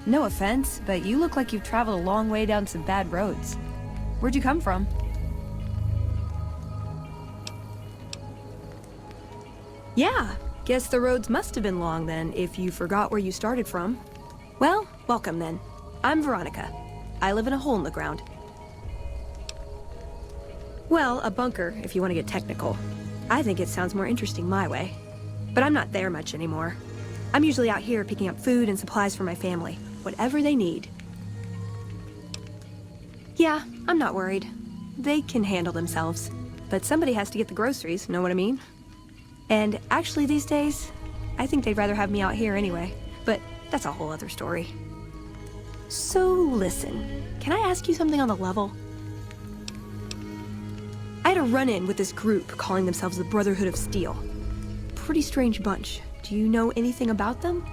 No offense, but you look like you've traveled a long way down some bad roads. Where'd you come from? Yeah, guess the roads must have been long then, if you forgot where you started from. Well, welcome then. I'm Veronica. I live in a hole in the ground. Well, a bunker, if you want to get technical. I think it sounds more interesting my way. But I'm not there much anymore. I'm usually out here picking up food and supplies for my family, whatever they need. Yeah, I'm not worried. They can handle themselves. But somebody has to get the groceries, know what I mean? And actually these days, I think they'd rather have me out here anyway. But that's a whole other story. So listen, can I ask you something on the level? I had a run-in with this group calling themselves the Brotherhood of Steel. Pretty strange bunch. Do you know anything about them?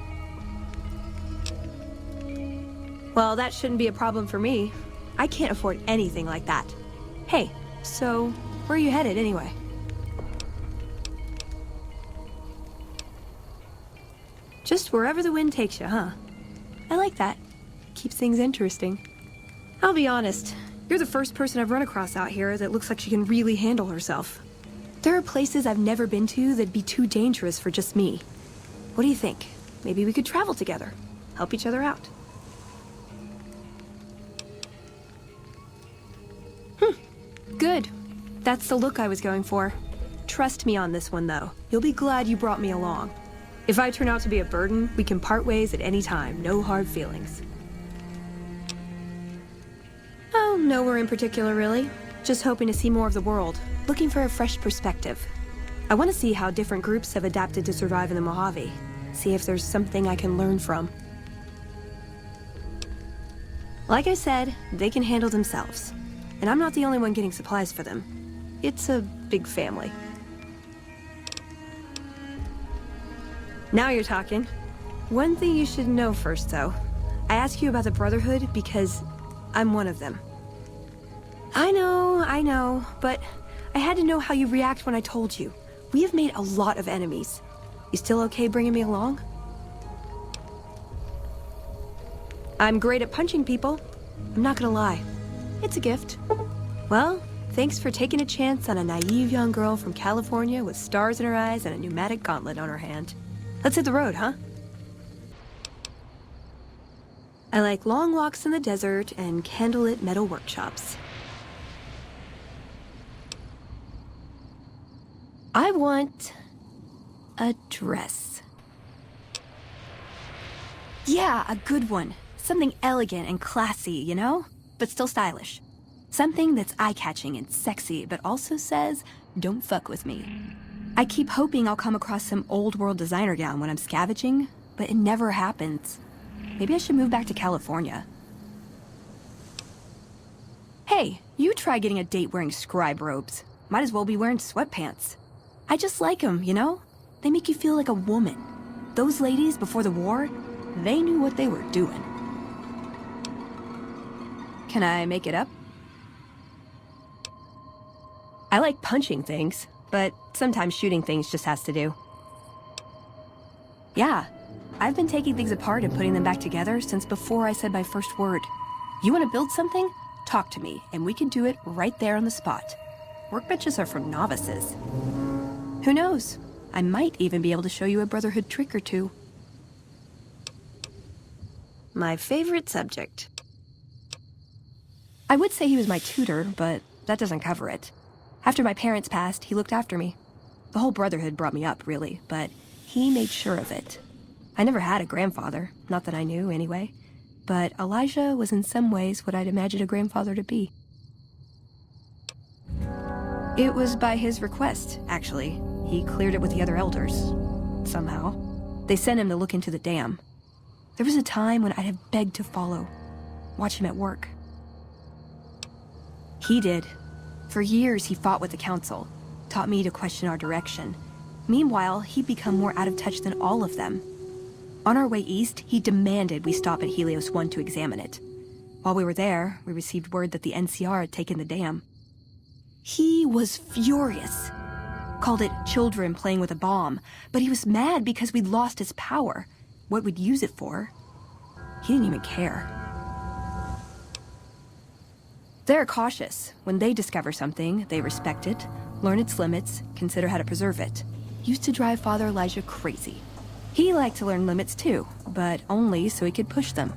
Well, that shouldn't be a problem for me. I can't afford anything like that. Hey, so where are you headed anyway? Just wherever the wind takes you, huh? I like that. Keeps things interesting. I'll be honest, you're the first person I've run across out here that looks like she can really handle herself. There are places I've never been to that'd be too dangerous for just me. What do you think? Maybe we could travel together, help each other out. Good. That's the look I was going for. Trust me on this one, though. You'll be glad you brought me along. If I turn out to be a burden, we can part ways at any time. No hard feelings. Oh, nowhere in particular, really. Just hoping to see more of the world. Looking for a fresh perspective. I want to see how different groups have adapted to survive in the Mojave. See if there's something I can learn from. Like I said, they can handle themselves. And I'm not the only one getting supplies for them. It's a big family. Now you're talking. One thing you should know first, though. I ask you about the Brotherhood because I'm one of them. I know, but I had to know how you react when I told you. We have made a lot of enemies. You still okay bringing me along? I'm great at punching people. I'm not gonna lie. It's a gift. Well, thanks for taking a chance on a naive young girl from California with stars in her eyes and a pneumatic gauntlet on her hand. Let's hit the road, huh? I like long walks in the desert and candlelit metal workshops. I want a dress. Yeah, a good one. Something elegant and classy, you know? But still stylish. Something that's eye-catching and sexy, but also says, don't fuck with me. I keep hoping I'll come across some old-world designer gown when I'm scavenging, but it never happens. Maybe I should move back to California. Hey, you try getting a date wearing scribe robes. Might as well be wearing sweatpants. I just like them, you know? They make you feel like a woman. Those ladies, before the war, they knew what they were doing. Can I make it up? I like punching things, but sometimes shooting things just has to do. Yeah, I've been taking things apart and putting them back together since before I said my first word. You want to build something? Talk to me, and we can do it right there on the spot. Workbenches are for novices. Who knows? I might even be able to show you a Brotherhood trick or two. My favorite subject. I would say he was my tutor, but that doesn't cover it. After my parents passed, he looked after me. The whole Brotherhood brought me up, really, but he made sure of it. I never had a grandfather, not that I knew, anyway. But Elijah was in some ways what I'd imagined a grandfather to be. It was by his request, actually. He cleared it with the other elders. Somehow. They sent him to look into the dam. There was a time when I'd have begged to follow. Watch him at work. He did. For years, he fought with the council. Taught me to question our direction. Meanwhile, he'd become more out of touch than all of them. On our way east, he demanded we stop at Helios 1 to examine it. While we were there, we received word that the NCR had taken the dam. He was furious. Called it children playing with a bomb, but he was mad because we'd lost its power. What we'd use it for. He didn't even care. They're cautious. When they discover something, they respect it, learn its limits, consider how to preserve it. Used to drive Father Elijah crazy. He liked to learn limits too, but only so he could push them.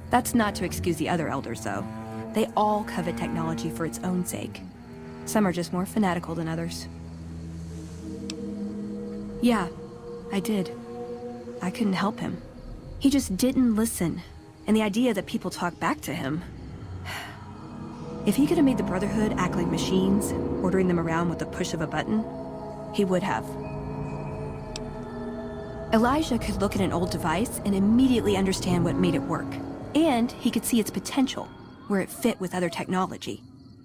That's not to excuse the other elders, though. They all covet technology for its own sake. Some are just more fanatical than others. Yeah, I did. I couldn't help him. He just didn't listen, and the idea that people talk back to him... If he could have made the Brotherhood act like machines, ordering them around with the push of a button, he would have. Elijah could look at an old device and immediately understand what made it work. And he could see its potential, where it fit with other technology.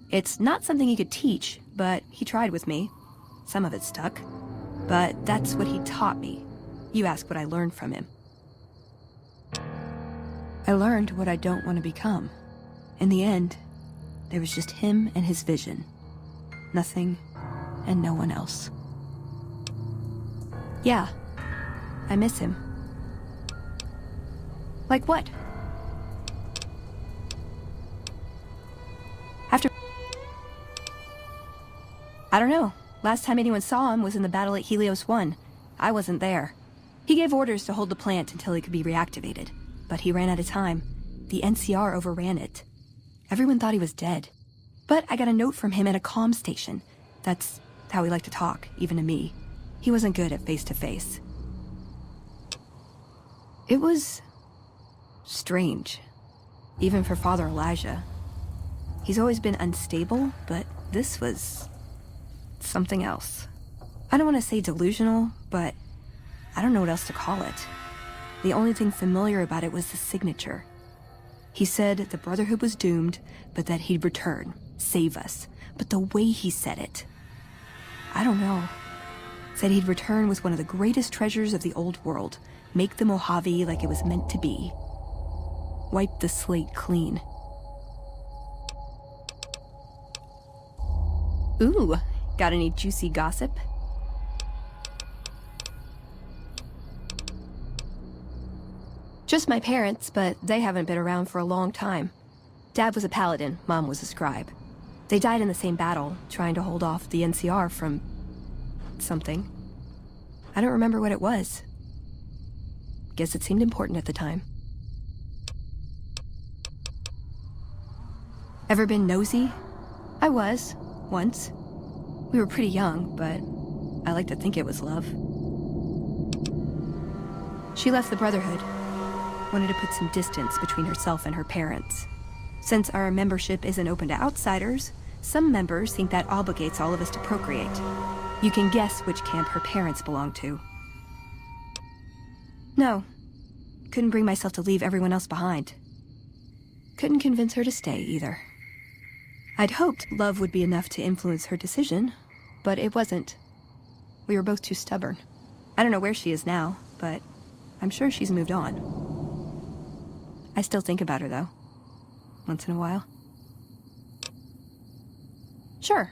It's not something he could teach, but he tried with me. Some of it stuck. But that's what he taught me. You ask what I learned from him. I learned what I don't want to become. In the end, there was just him and his vision. Nothing and no one else. Yeah, I miss him. Like what? I don't know. Last time anyone saw him was in the battle at Helios 1. I wasn't there. He gave orders to hold the plant until it could be reactivated. But he ran out of time. The NCR overran it. Everyone thought he was dead. But I got a note from him at a comm station. That's how he liked to talk, even to me. He wasn't good at face-to-face. It was... strange. Even for Father Elijah. He's always been unstable, but this was... something else. I don't want to say delusional, but I don't know what else to call it. The only thing familiar about it was the signature. He said the Brotherhood was doomed, but that he'd return, save us. But the way he said it, I don't know. Said he'd return with one of the greatest treasures of the old world, make the Mojave like it was meant to be. Wipe the slate clean. Ooh, got any juicy gossip? Just my parents, but they haven't been around for a long time. Dad was a paladin, Mom was a scribe. They died in the same battle, trying to hold off the NCR from... something. I don't remember what it was. Guess it seemed important at the time. Ever been nosy? I was, once. We were pretty young, but I like to think it was love. She left the Brotherhood. Wanted to put some distance between herself and her parents. Since our membership isn't open to outsiders, some members think that obligates all of us to procreate. You can guess which camp her parents belong to. No. Couldn't bring myself to leave everyone else behind. Couldn't convince her to stay, either. I'd hoped love would be enough to influence her decision, but it wasn't. We were both too stubborn. I don't know where she is now, but I'm sure she's moved on. I still think about her, though. Once in a while. Sure.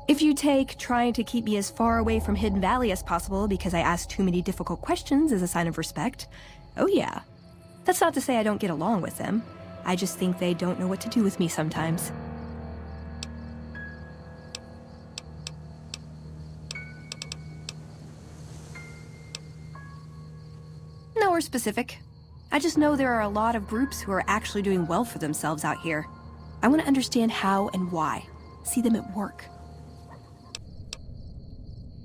If you take trying to keep me as far away from Hidden Valley as possible because I ask too many difficult questions as a sign of respect, oh yeah. That's not to say I don't get along with them. I just think they don't know what to do with me sometimes. Nowhere specific. I just know there are a lot of groups who are actually doing well for themselves out here. I want to understand how and why. See them at work.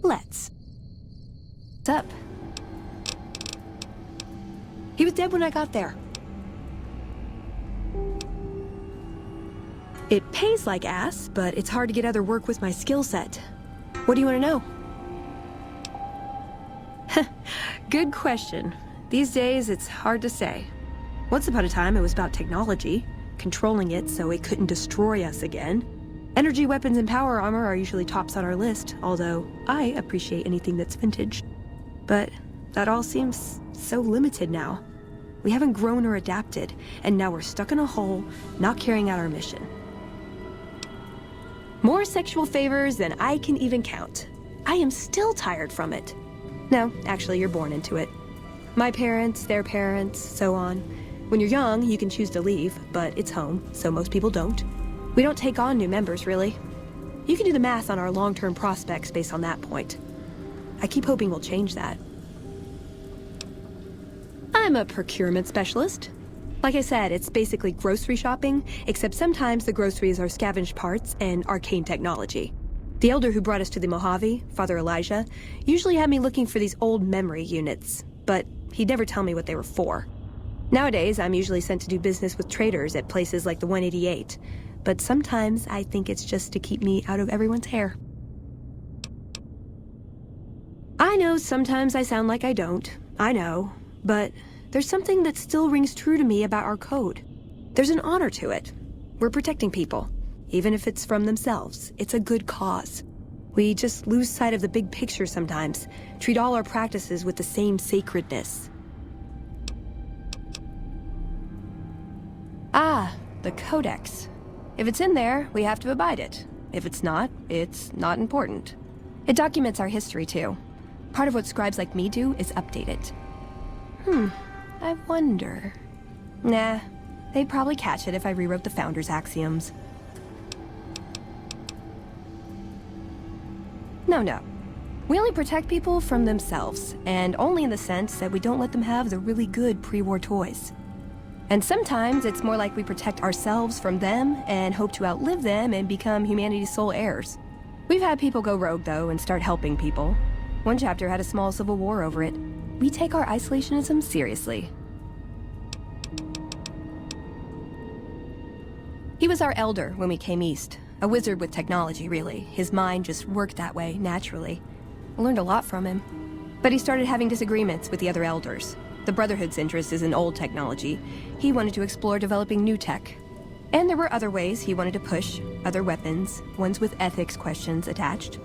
Let's. What's up? He was dead when I got there. It pays like ass, but it's hard to get other work with my skill set. What do you want to know? Good question. These days, it's hard to say. Once upon a time, it was about technology, controlling it so it couldn't destroy us again. Energy weapons and power armor are usually tops on our list, although I appreciate anything that's vintage. But that all seems so limited now. We haven't grown or adapted, and now we're stuck in a hole, not carrying out our mission. More sexual favors than I can even count. I am still tired from it. No, actually, you're born into it. My parents, their parents, so on. When you're young, you can choose to leave, but it's home, so most people don't. We don't take on new members, really. You can do the math on our long-term prospects based on that point. I keep hoping we'll change that. I'm a procurement specialist. Like I said, it's basically grocery shopping, except sometimes the groceries are scavenged parts and arcane technology. The elder who brought us to the Mojave, Father Elijah, usually had me looking for these old memory units, but he'd never tell me what they were for. Nowadays, I'm usually sent to do business with traders at places like the 188, but sometimes I think it's just to keep me out of everyone's hair. I know sometimes I sound like I don't. I know. But there's something that still rings true to me about our code. There's an honor to it. We're protecting people. Even if it's from themselves, it's a good cause. We just lose sight of the big picture sometimes, treat all our practices with the same sacredness. Ah, the Codex. If it's in there, we have to abide it. If it's not not important. It documents our history, too. Part of what scribes like me do is update it. I wonder... Nah, they'd probably catch it if I rewrote the Founder's axioms. No. We only protect people from themselves, and only in the sense that we don't let them have the really good pre-war toys. And sometimes it's more like we protect ourselves from them and hope to outlive them and become humanity's sole heirs. We've had people go rogue, though, and start helping people. One chapter had a small civil war over it. We take our isolationism seriously. He was our elder when we came east. A wizard with technology, really. His mind just worked that way, naturally. I learned a lot from him. But he started having disagreements with the other elders. The Brotherhood's interest is in old technology. He wanted to explore developing new tech. And there were other ways he wanted to push, other weapons, ones with ethics questions attached.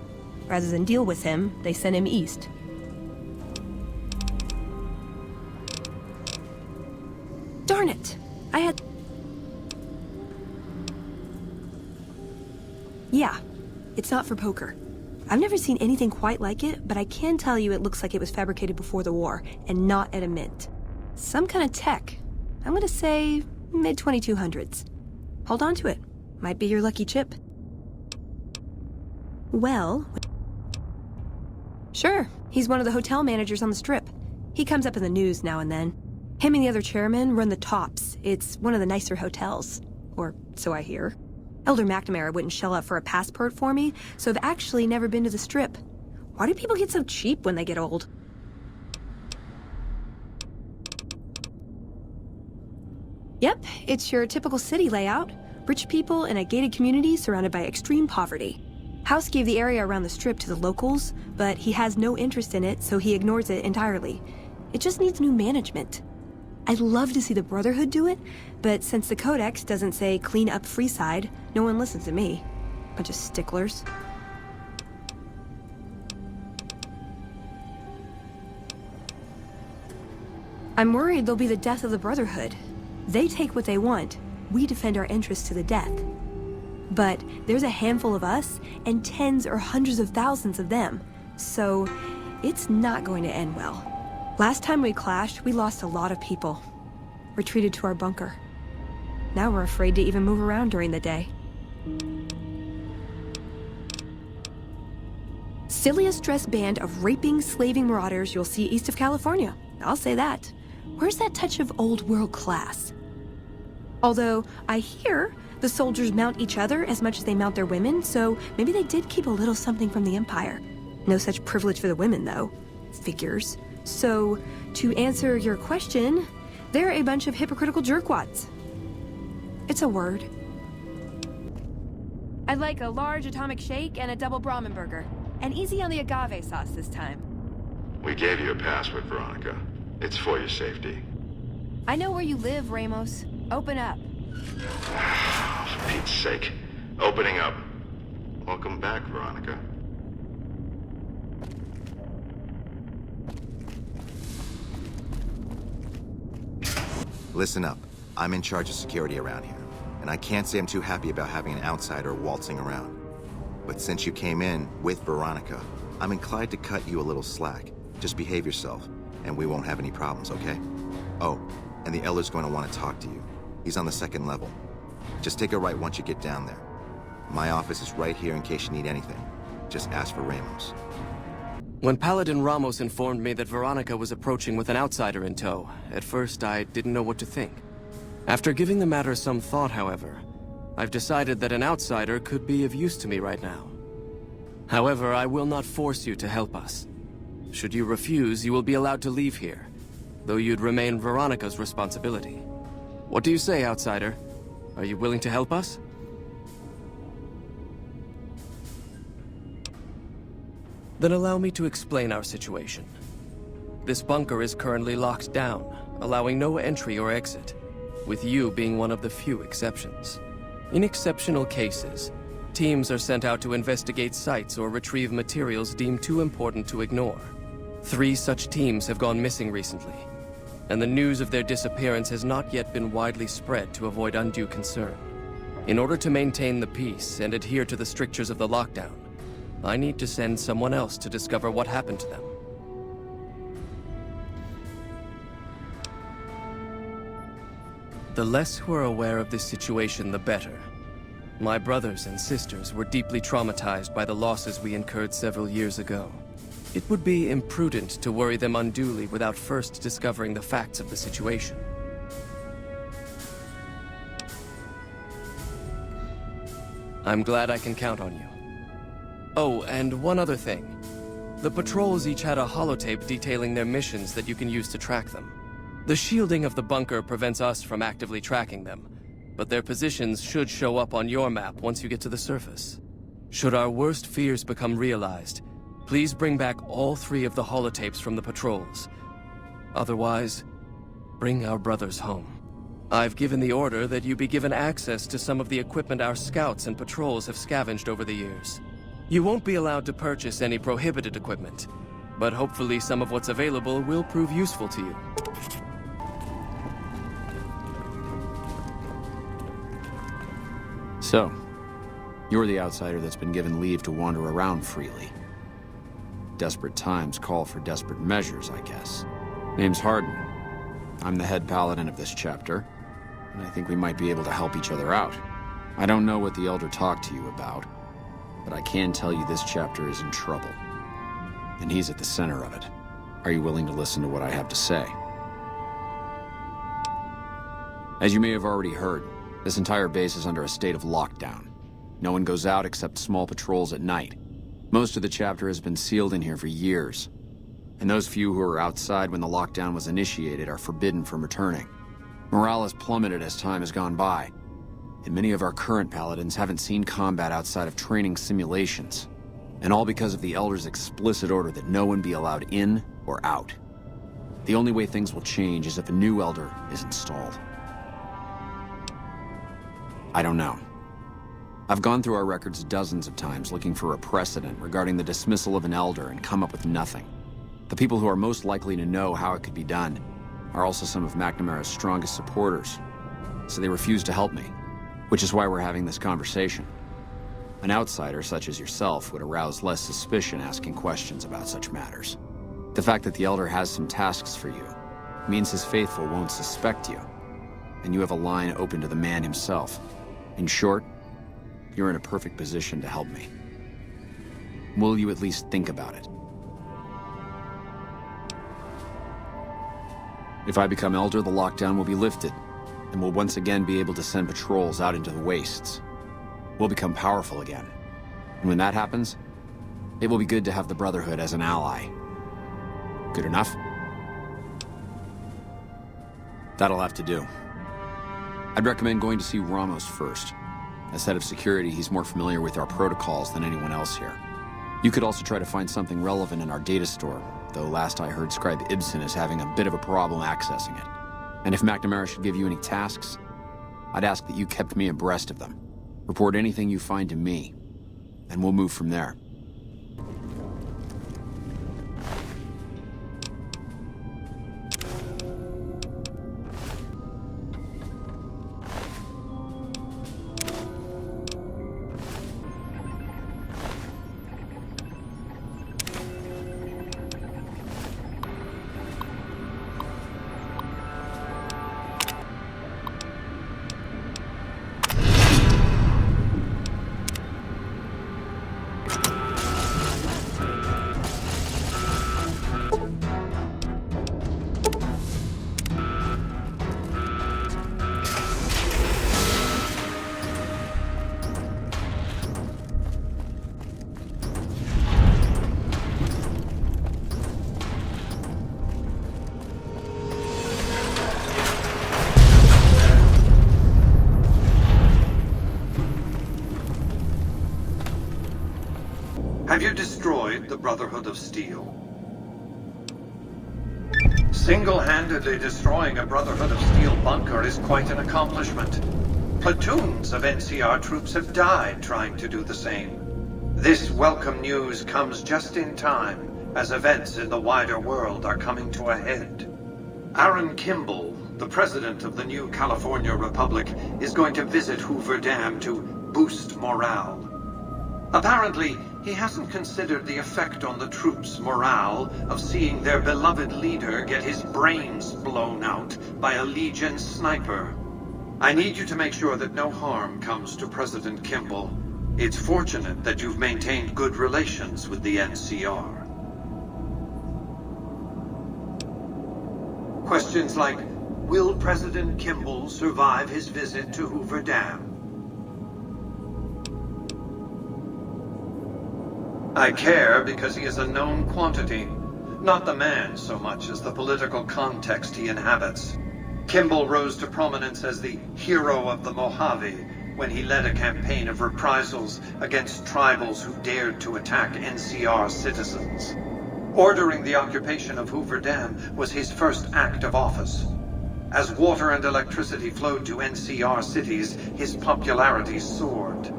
Rather than deal with him, they sent him east. Darn it! Yeah, it's not for poker. I've never seen anything quite like it, but I can tell you it looks like it was fabricated before the war, and not at a mint. Some kind of tech. I'm gonna say mid-2200s. Hold on to it. Might be your lucky chip. Well... Sure, he's one of the hotel managers on the Strip. He comes up in the news now and then. Him and the other chairman run the Tops. It's one of the nicer hotels. Or so I hear. Elder McNamara wouldn't shell out for a passport for me, so I've actually never been to the Strip. Why do people get so cheap when they get old? Yep, it's your typical city layout. Rich people in a gated community surrounded by extreme poverty. House gave the area around the Strip to the locals, but he has no interest in it, so he ignores it entirely. It just needs new management. I'd love to see the Brotherhood do it, but since the Codex doesn't say clean up Freeside, no one listens to me. Bunch of sticklers. I'm worried they'll be the death of the Brotherhood. They take what they want. We defend our interests to the death. But there's a handful of us and tens or hundreds of thousands of them. So it's not going to end well. Last time we clashed, we lost a lot of people. Retreated to our bunker. Now we're afraid to even move around during the day. Silliest dressed band of raping, slaving marauders you'll see east of California. I'll say that. Where's that touch of old world class? Although, I hear the soldiers mount each other as much as they mount their women, so maybe they did keep a little something from the Empire. No such privilege for the women, though. Figures. So, to answer your question, they're a bunch of hypocritical jerkwads. It's a word. I'd like a large atomic shake and a double Brahmin burger. And easy on the agave sauce this time. We gave you a password, Veronica. It's for your safety. I know where you live, Ramos. Open up. For Pete's sake. Opening up. Welcome back, Veronica. Listen up. I'm in charge of security around here, and I can't say I'm too happy about having an outsider waltzing around. But since you came in with Veronica, I'm inclined to cut you a little slack. Just behave yourself, and we won't have any problems, okay? Oh, and the Elder's going to want to talk to you. He's on the 2nd level. Just take a right once you get down there. My office is right here in case you need anything. Just ask for Ramos. When Paladin Ramos informed me that Veronica was approaching with an outsider in tow, at first I didn't know what to think. After giving the matter some thought, however, I've decided that an outsider could be of use to me right now. However, I will not force you to help us. Should you refuse, you will be allowed to leave here, though you'd remain Veronica's responsibility. What do you say, outsider? Are you willing to help us? Then allow me to explain our situation. This bunker is currently locked down, allowing no entry or exit, with you being one of the few exceptions. In exceptional cases, teams are sent out to investigate sites or retrieve materials deemed too important to ignore. 3 such teams have gone missing recently, and the news of their disappearance has not yet been widely spread to avoid undue concern. In order to maintain the peace and adhere to the strictures of the lockdown, I need to send someone else to discover what happened to them. The less who are aware of this situation, the better. My brothers and sisters were deeply traumatized by the losses we incurred several years ago. It would be imprudent to worry them unduly without first discovering the facts of the situation. I'm glad I can count on you. Oh, and one other thing. The patrols each had a holotape detailing their missions that you can use to track them. The shielding of the bunker prevents us from actively tracking them, but their positions should show up on your map once you get to the surface. Should our worst fears become realized, please bring back all 3 of the holotapes from the patrols. Otherwise, bring our brothers home. I've given the order that you be given access to some of the equipment our scouts and patrols have scavenged over the years. You won't be allowed to purchase any prohibited equipment, but hopefully some of what's available will prove useful to you. So, you're the outsider that's been given leave to wander around freely. Desperate times call for desperate measures, I guess. Name's Hardin. I'm the head paladin of this chapter, and I think we might be able to help each other out. I don't know what the Elder talked to you about, but I can tell you this chapter is in trouble. And he's at the center of it. Are you willing to listen to what I have to say? As you may have already heard, this entire base is under a state of lockdown. No one goes out except small patrols at night. Most of the chapter has been sealed in here for years, and those few who were outside when the lockdown was initiated are forbidden from returning. Morale has plummeted as time has gone by, and many of our current paladins haven't seen combat outside of training simulations, and all because of the Elder's explicit order that no one be allowed in or out. The only way things will change is if a new Elder is installed. I don't know. I've gone through our records dozens of times looking for a precedent regarding the dismissal of an Elder and come up with nothing. The people who are most likely to know how it could be done are also some of McNamara's strongest supporters, so they refuse to help me, which is why we're having this conversation. An outsider such as yourself would arouse less suspicion asking questions about such matters. The fact that the Elder has some tasks for you means his faithful won't suspect you, and you have a line open to the man himself. In short, you're in a perfect position to help me. Will you at least think about it? If I become Elder, the lockdown will be lifted, and we'll once again be able to send patrols out into the wastes. We'll become powerful again. And when that happens, it will be good to have the Brotherhood as an ally. Good enough? That'll have to do. I'd recommend going to see Ramos first. As head of security, he's more familiar with our protocols than anyone else here. You could also try to find something relevant in our data store, though last I heard Scribe Ibsen is having a bit of a problem accessing it. And if McNamara should give you any tasks, I'd ask that you kept me abreast of them. Report anything you find to me, and we'll move from there. Have you destroyed the Brotherhood of Steel? Single-handedly destroying a Brotherhood of Steel bunker is quite an accomplishment. Platoons of NCR troops have died trying to do the same. This welcome news comes just in time, as events in the wider world are coming to a head. Aaron Kimball, the president of the new California Republic, is going to visit Hoover Dam to boost morale. Apparently, he hasn't considered the effect on the troops' morale of seeing their beloved leader get his brains blown out by a Legion sniper. I need you to make sure that no harm comes to President Kimball. It's fortunate that you've maintained good relations with the NCR. Questions like, will President Kimball survive his visit to Hoover Dam? I care because he is a known quantity, not the man so much as the political context he inhabits. Kimball rose to prominence as the hero of the Mojave when he led a campaign of reprisals against tribals who dared to attack NCR citizens. Ordering the occupation of Hoover Dam was his first act of office. As water and electricity flowed to NCR cities, his popularity soared.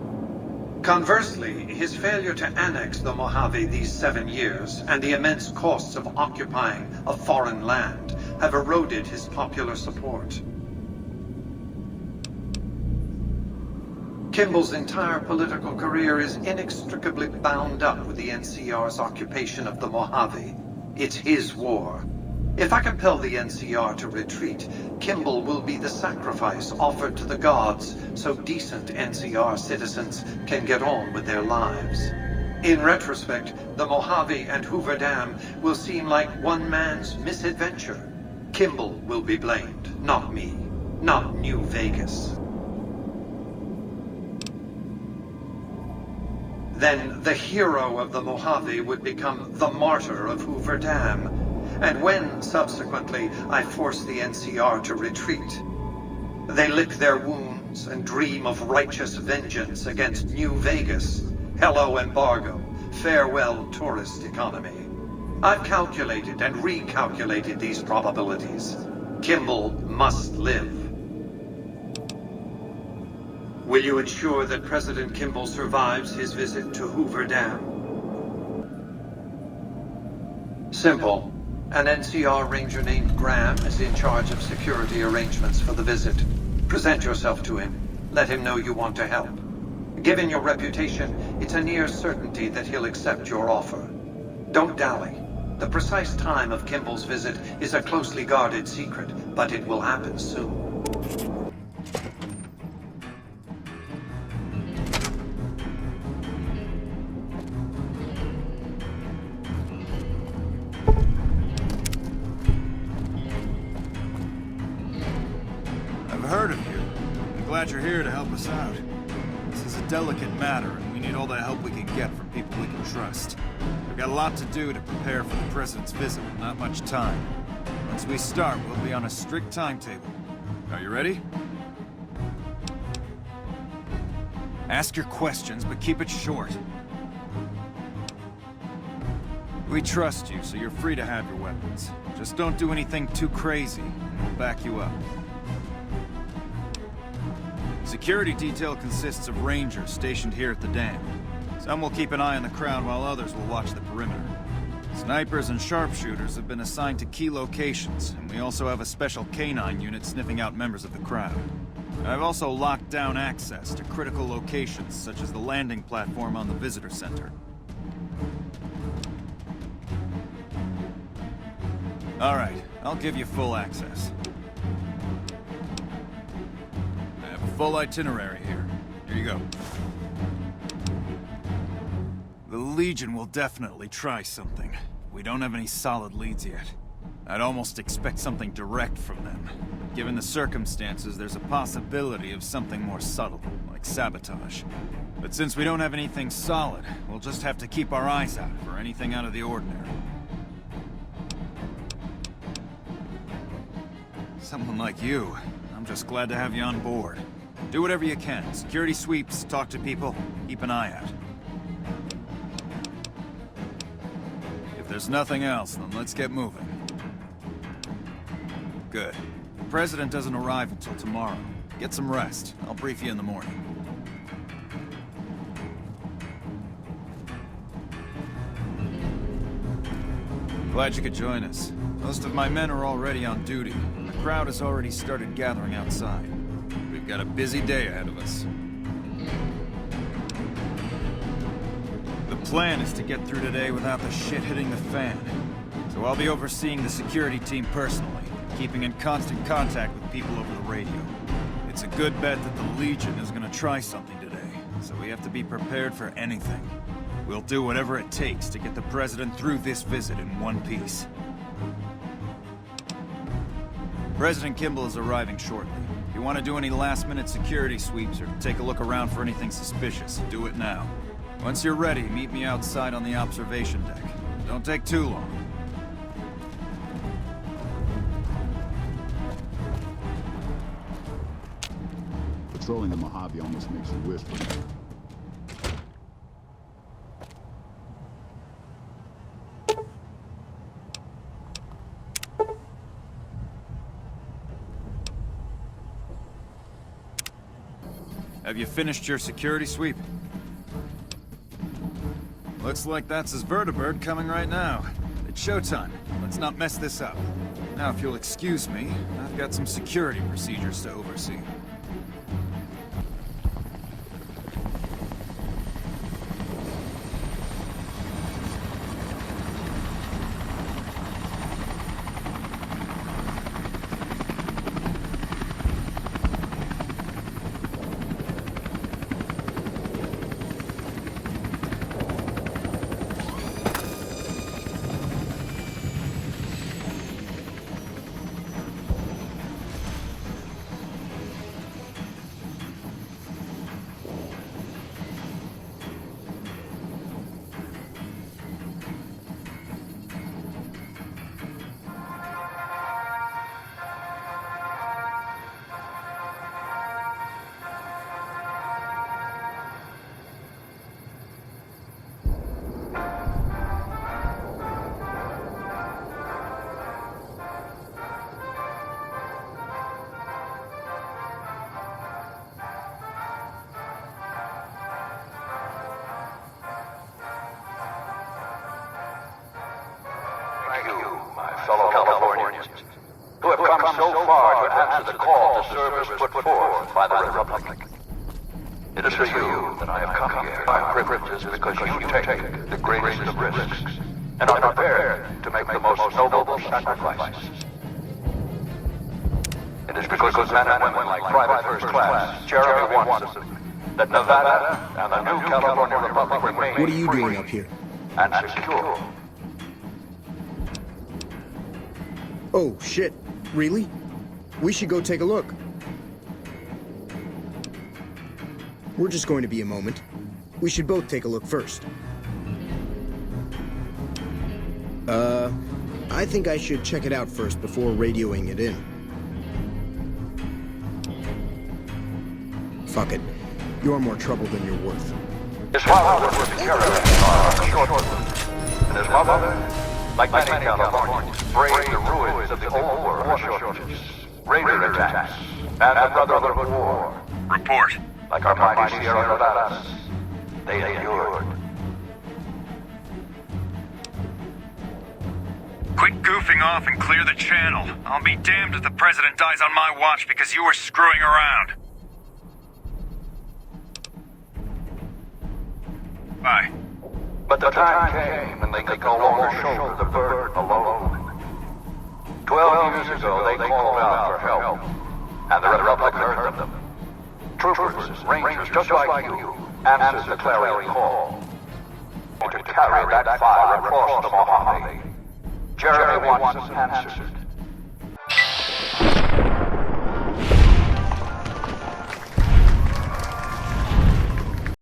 Conversely, his failure to annex the Mojave these 7 years and the immense costs of occupying a foreign land have eroded his popular support. Kimball's entire political career is inextricably bound up with the NCR's occupation of the Mojave. It's his war. If I compel the NCR to retreat, Kimball will be the sacrifice offered to the gods so decent NCR citizens can get on with their lives. In retrospect, the Mojave and Hoover Dam will seem like one man's misadventure. Kimball will be blamed, not me, not New Vegas. Then the hero of the Mojave would become the martyr of Hoover Dam. And when, subsequently, I force the NCR to retreat, they lick their wounds and dream of righteous vengeance against New Vegas. Hello, embargo. Farewell, tourist economy. I've calculated and recalculated these probabilities. Kimball must live. Will you ensure that President Kimball survives his visit to Hoover Dam? Simple. An NCR ranger named Graham is in charge of security arrangements for the visit. Present yourself to him. Let him know you want to help. Given your reputation, it's a near certainty that he'll accept your offer. Don't dally. The precise time of Kimball's visit is a closely guarded secret, but it will happen soon. You're here to help us out. This is a delicate matter, and we need all the help we can get from people we can trust. We've got a lot to do to prepare for the President's visit, and not much time. Once we start, we'll be on a strict timetable. Are you ready? Ask your questions, but keep it short. We trust you, so you're free to have your weapons. Just don't do anything too crazy, and we'll back you up. Security detail consists of rangers stationed here at the dam. Some will keep an eye on the crowd while others will watch the perimeter. Snipers and sharpshooters have been assigned to key locations, and we also have a special canine unit sniffing out members of the crowd. I've also locked down access to critical locations, such as the landing platform on the visitor center. All right, I'll give you full access. Full itinerary here. Here you go. The Legion will definitely try something. We don't have any solid leads yet. I'd almost expect something direct from them. Given the circumstances, there's a possibility of something more subtle, like sabotage. But since we don't have anything solid, we'll just have to keep our eyes out for anything out of the ordinary. Someone like you, I'm just glad to have you on board. Do whatever you can. Security sweeps, talk to people, keep an eye out. there's nothing else, then let's get moving. Good. The President doesn't arrive until tomorrow. Get some rest. I'll brief you in the morning. Glad you could join us. Most of my men are already on duty. The crowd has already started gathering outside. We've got a busy day ahead of us. The plan is to get through today without the shit hitting the fan. So I'll be overseeing the security team personally, keeping in constant contact with people over the radio. It's a good bet that the Legion is gonna try something today, so we have to be prepared for anything. We'll do whatever it takes to get the President through this visit in one piece. President Kimball is arriving shortly. If you want to do any last-minute security sweeps or take a look around for anything suspicious, do it now. Once you're ready, meet me outside on the observation deck. Don't take too long. Patrolling the Mojave almost makes you whisper. Have you finished your security sweep? Looks like that's his vertibird coming right now. It's showtime. Let's not mess this up. Now, if you'll excuse me, I've got some security procedures to oversee. Fellow Californians, who have come so far to answer the call to service put forth by the Republic. It is for you that I have come here. My privilege is because you take the greatest of risks and are prepared to make the most noble sacrifices. It is because men and women like Private First Class, Jeremy Watson, that Nevada and the new California Republic remain What are you doing free up here? and secure. Oh, shit. Really? We should go take a look. We're just going to be a moment. We should both take a look first. I think I should check it out first before radioing it in. Fuck it. You're more trouble than you're worth. His father was with the caravan short and his mother, like many Californians, braved the ruins of the old world shortages, raider attacks, and the Brotherhood War. Report. Like our mighty Sierra Nevadas, they endured. Quit goofing off and clear the channel. I'll be damned if the President dies on my watch because you were screwing around. Bye. But the time came when they could no longer shoulder the burden alone. 12 years ago, they called out for help, and the Republic heard them. Troopers, Rangers, just like you, answered the clarion call. To carry that fire across the Mojave. Jeremy Watson answered.